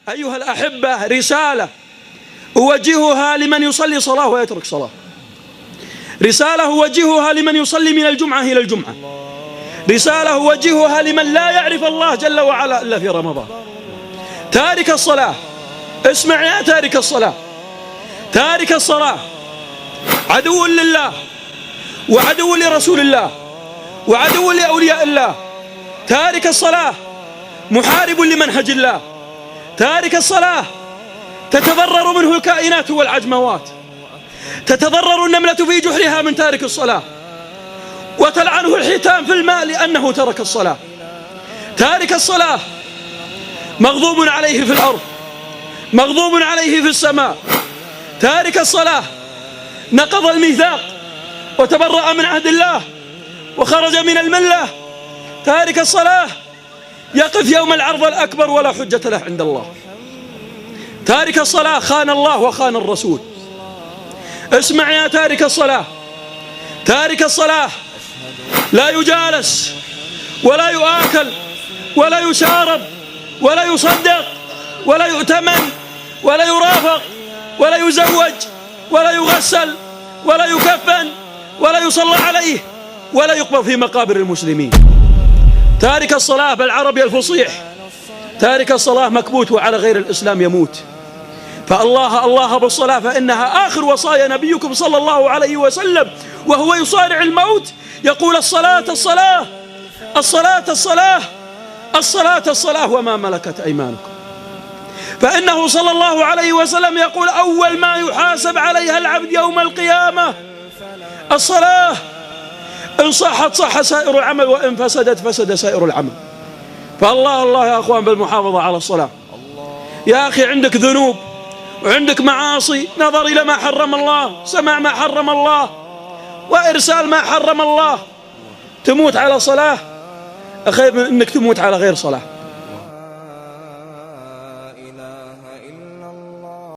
أيها الأحبة، رسالة أوجهها لمن يصلي صلاة ويترك صلاة، رسالة أوجهها لمن يصلي من الجمعة إلى الجمعة، رسالة أوجهها لمن لا يعرف الله جل وعلا إلا في رمضان. تارك الصلاة، اسمع يا تارك الصلاة، تارك الصلاة عدو لله وعدو لرسول الله وعدو لأولياء الله. تارك الصلاة محارب لمنهج الله. تارك الصلاة تتضرر منه الكائنات والعجموات، تتضرر النملة في جحرها من تارك الصلاة، وتلعنه الحيتان في الماء لأنه ترك الصلاة. تارك الصلاة مغضوب عليه في الأرض، مغضوب عليه في السماء. تارك الصلاة نقض الميثاق وتبرأ من عهد الله وخرج من الملة. تارك الصلاة يقف يوم العرض الأكبر ولا حجة له عند الله. تارك الصلاة خان الله وخان الرسول. اسمع يا تارك الصلاة، تارك الصلاة لا يجالس ولا يؤكل ولا يشارب ولا يصدق ولا يؤتمن ولا يرافق ولا يزوج ولا يغسل ولا يكفن ولا يصلى عليه ولا يقبر في مقابر المسلمين. تارك الصلاة بالعربي الفصيح، تارك الصلاة مكبوت وعلى غير الإسلام يموت. فالله الله بالصلاة، فإنها آخر وصايا نبيكم صلى الله عليه وسلم، وهو يصارع الموت يقول الصلاة الصلاة الصلاة الصلاة الصلاة الصلاة وما ملكت أيمانكم. فإنه صلى الله عليه وسلم يقول أول ما يحاسب عليها العبد يوم القيامة الصلاة، إن صحت صح سائر العمل وإن فسدت فسد سائر العمل. فالله الله يا أخوان بالمحافظة على الصلاة. يا أخي عندك ذنوب وعندك معاصي، نظر إلى ما حرم الله، سمع ما حرم الله، وإرسال ما حرم الله، تموت على صلاة أخير من أنك تموت على غير صلاة.